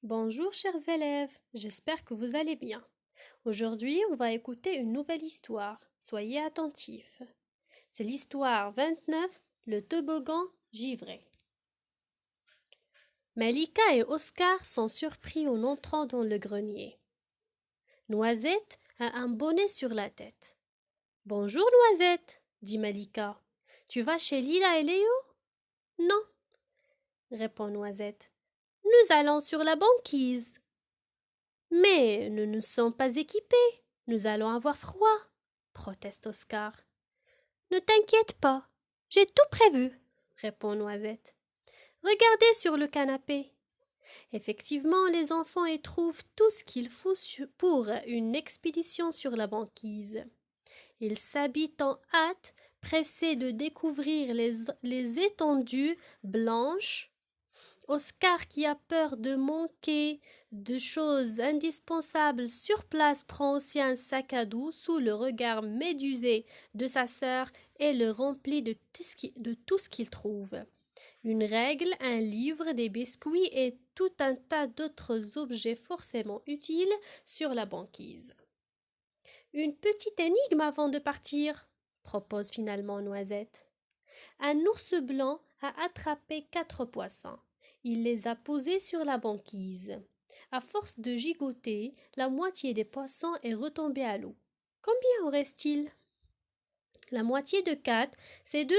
Bonjour chers élèves, j'espère que vous allez bien. Aujourd'hui, on va écouter une nouvelle histoire. Soyez attentifs. C'est l'histoire 29, le toboggan givré. Malika et Oscar sont surpris en entrant dans le grenier. Noisette a un bonnet sur la tête. Bonjour Noisette, dit Malika. Tu vas chez Lila et Léo? Non, répond Noisette. Nous allons sur la banquise. Mais nous ne sommes pas équipés. Nous allons avoir froid, proteste Oscar. Ne t'inquiète pas, j'ai tout prévu, répond Noisette. Regardez sur le canapé. Effectivement, les enfants y trouvent tout ce qu'il faut pour une expédition sur la banquise. Ils s'habillent en hâte, pressés de découvrir les étendues blanches. Oscar, qui a peur de manquer de choses indispensables sur place, prend aussi un sac à dos sous le regard médusé de sa sœur et le remplit de tout ce qu'il trouve. Une règle, un livre, des biscuits et tout un tas d'autres objets forcément utiles sur la banquise. Une petite énigme avant de partir, propose finalement Noisette. Un ours blanc a attrapé 4 poissons. Il les a posés sur la banquise. À force de gigoter, la moitié des poissons est retombée à l'eau. Combien en reste-t-il? La moitié de 4, c'est 2,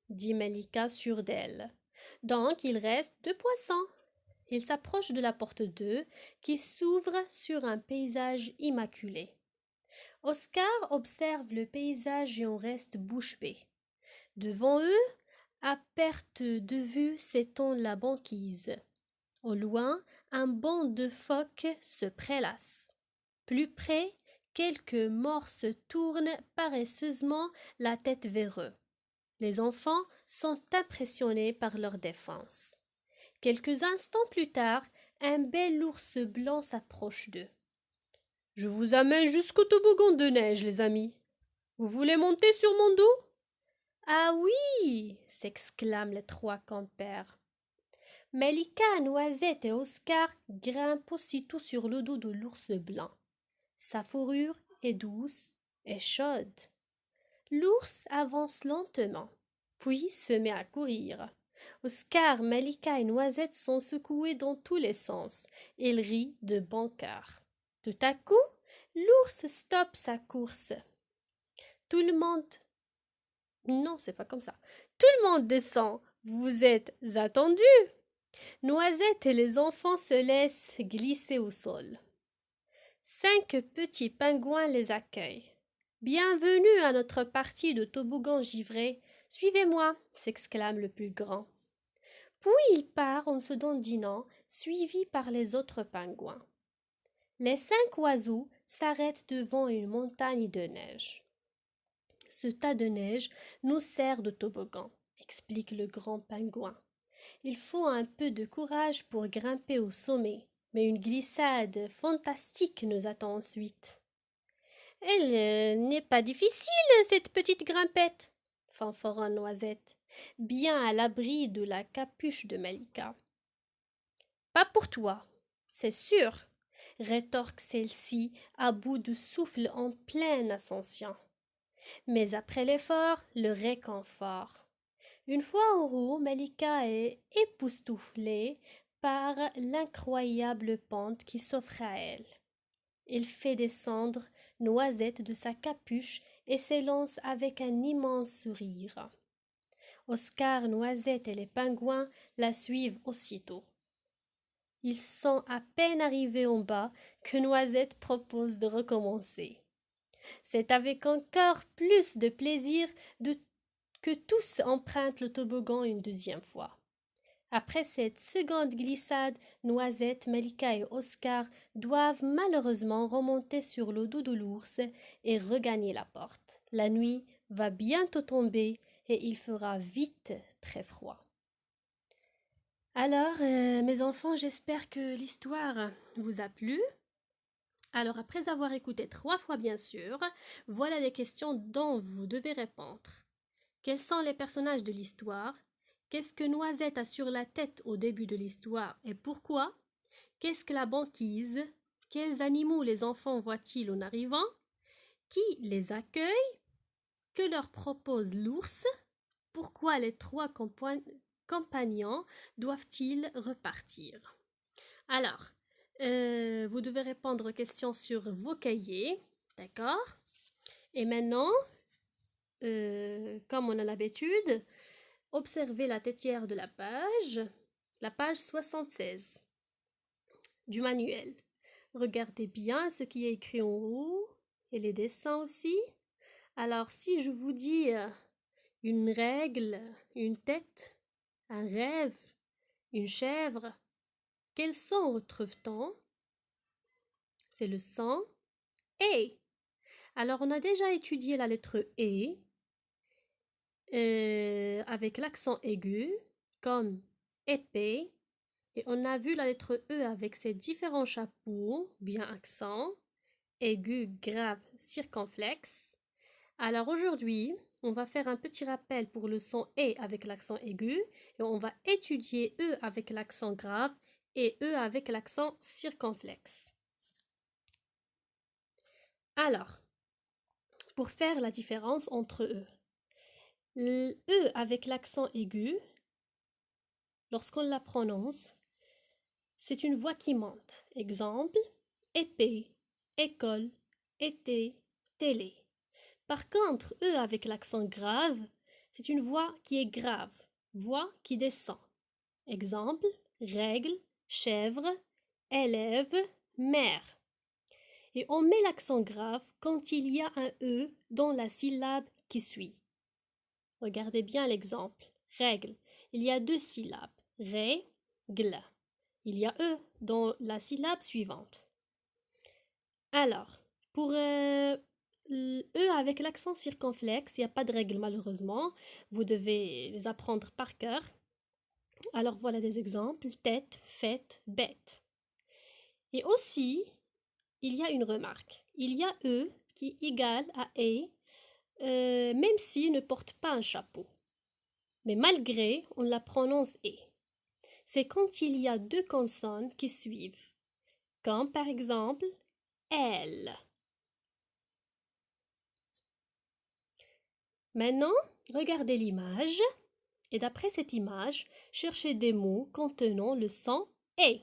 dit Malika sûre d'elle. Donc il reste 2 poissons. Il s'approche de la porte 2 qui s'ouvre sur un paysage immaculé. Oscar observe le paysage et en reste bouche bée. Devant eux, à perte de vue s'étend la banquise. Au loin, un banc de phoques se prélasse. Plus près, quelques morses tournent paresseusement la tête vers eux. Les enfants sont impressionnés par leur défense. Quelques instants plus tard, un bel ours blanc s'approche d'eux. Je vous amène jusqu'au toboggan de neige, les amis. Vous voulez monter sur mon dos? Ah oui, s'exclament les 3 compères. Malika, Noisette et Oscar grimpent aussitôt sur le dos de l'ours blanc. Sa fourrure est douce et chaude. L'ours avance lentement, puis se met à courir. Oscar, Malika et Noisette sont secoués dans tous les sens. Ils rient de bon cœur. Tout à coup, l'ours stoppe sa course. Tout le monde Non, c'est pas comme ça. Tout le monde descend. Vous êtes attendus. Noisette et les enfants se laissent glisser au sol. 5 petits pingouins les accueillent. Bienvenue à notre partie de toboggan givré. Suivez-moi, s'exclame le plus grand. Puis il part en se dandinant, suivi par les autres pingouins. Les 5 oiseaux s'arrêtent devant une montagne de neige. Ce tas de neige nous sert de toboggan, explique le grand pingouin. Il faut un peu de courage pour grimper au sommet, mais une glissade fantastique nous attend ensuite. Elle n'est pas difficile, cette petite grimpette, fanfaronne Noisette, bien à l'abri de la capuche de Malika. Pas pour toi, c'est sûr, rétorque celle-ci à bout de souffle en pleine ascension. Mais après l'effort, le réconfort. Une fois en haut, Malika est époustouflée par l'incroyable pente qui s'offre à elle. Il fait descendre Noisette de sa capuche et s'élance avec un immense sourire. Oscar, Noisette et les pingouins la suivent aussitôt. Ils sont à peine arrivés en bas que Noisette propose de recommencer. C'est avec encore plus de plaisir que tous empruntent le toboggan une deuxième fois. Après cette seconde glissade, Noisette, Malika et Oscar doivent malheureusement remonter sur le dos de l'ours et regagner la porte. La nuit va bientôt tomber et il fera vite très froid. Alors, mes enfants, j'espère que l'histoire vous a plu. Alors, après avoir écouté 3 fois, bien sûr, voilà les questions dont vous devez répondre. Quels sont les personnages de l'histoire? Qu'est-ce que Noisette a sur la tête au début de l'histoire et pourquoi? Qu'est-ce que la banquise? Quels animaux les enfants voient-ils en arrivant? Qui les accueille? Que leur propose l'ours? Pourquoi les trois compagnons doivent-ils repartir? Alors, vous devez répondre aux questions sur vos cahiers, d'accord? Et maintenant, comme on a l'habitude, observez la têtière de la page 76 du manuel. Regardez bien ce qui est écrit en haut et les dessins aussi. Alors, si je vous dis une règle, une tête, un rêve, une chèvre, quel son retrouve-t-on? C'est le son E. Alors, on a déjà étudié la lettre E avec l'accent aigu, comme épée, et on a vu la lettre E avec ses différents chapeaux, bien accent, aigu, grave, circonflexe. Alors aujourd'hui, on va faire un petit rappel pour le son E avec l'accent aigu, et on va étudier E avec l'accent grave et E avec l'accent circonflexe. Alors, pour faire la différence entre eux, le E avec l'accent aigu, lorsqu'on la prononce, c'est une voix qui monte. Exemple, épée, école, été, télé. Par contre, E avec l'accent grave, c'est une voix qui est grave, voix qui descend. Exemple, règle, chèvre, élève, mère. Et on met l'accent grave quand il y a un E dans la syllabe qui suit. Regardez bien l'exemple. Règle. Il y a deux syllabes. Ré, gl. Il y a E dans la syllabe suivante. Alors, pour E avec l'accent circonflexe, il n'y a pas de règle malheureusement. Vous devez les apprendre par cœur. Alors voilà des exemples. Tête, fête, bête. Et aussi, il y a une remarque. Il y a E qui est égal à E, même s'il ne porte pas un chapeau. Mais malgré, on la prononce E. C'est quand il y a deux consonnes qui suivent, comme par exemple elle. Maintenant, regardez l'image et d'après cette image, cherchez des mots contenant le son E.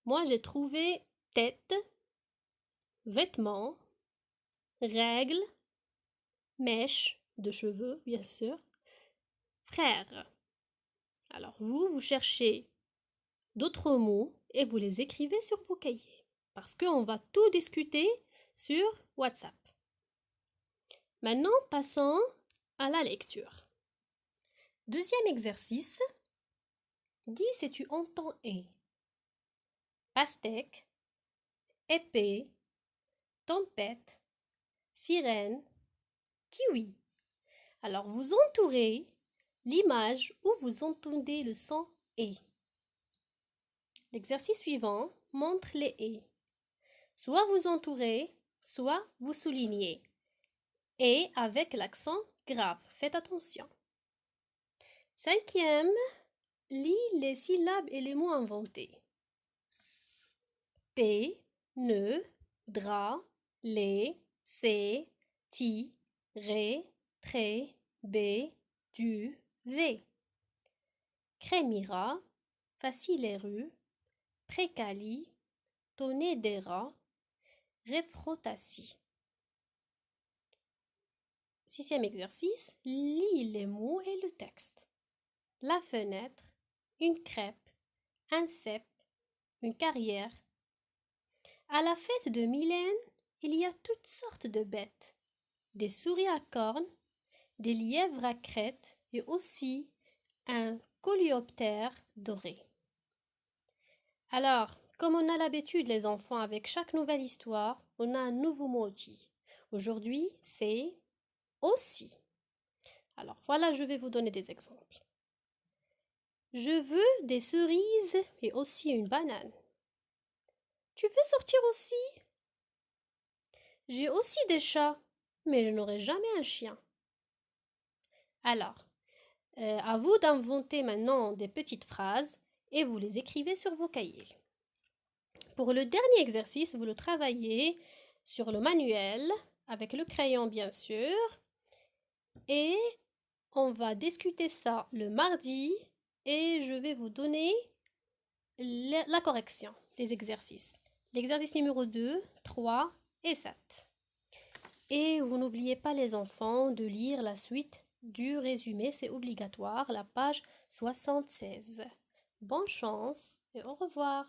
Moi, j'ai trouvé tête, vêtements, règle, mèche de cheveux, bien sûr, frère. Alors vous cherchez d'autres mots et vous les écrivez sur vos cahiers parce qu'on va tout discuter sur WhatsApp. Maintenant, passons à la lecture. Deuxième exercice. Dis si tu entends et. Pastèque, épée, tempête, sirène, kiwi. Alors vous entourez l'image où vous entendez le son et. L'exercice suivant montre les et. Soit vous entourez, soit vous soulignez. Et avec l'accent grave. Faites attention. Cinquième, lis les syllabes et les mots inventés. P, ne, drap, lait, c'est, ti, ré, très, b, du, v. Crémira, facile et rue, précali, tonné des rats, réfrotassi. Sixième exercice, lis les mots et le texte. La fenêtre, une crêpe, un cep, une carrière. À la fête de Mylène, il y a toutes sortes de bêtes. Des souris à cornes, des lièvres à crête et aussi un coléoptère doré. Alors, comme on a l'habitude les enfants avec chaque nouvelle histoire, on a un nouveau mot outil. Aujourd'hui, c'est aussi. Alors voilà, je vais vous donner des exemples. Je veux des cerises et aussi une banane. Tu veux sortir aussi? J'ai aussi des chats, mais je n'aurai jamais un chien. Alors, à vous d'inventer maintenant des petites phrases et vous les écrivez sur vos cahiers. Pour le dernier exercice, vous le travaillez sur le manuel, avec le crayon bien sûr, et on va discuter ça le mardi et je vais vous donner la correction des exercices. L'exercice numéro 2, 3 et 7. Et vous n'oubliez pas les enfants de lire la suite du résumé, c'est obligatoire, la page 76. Bonne chance et au revoir.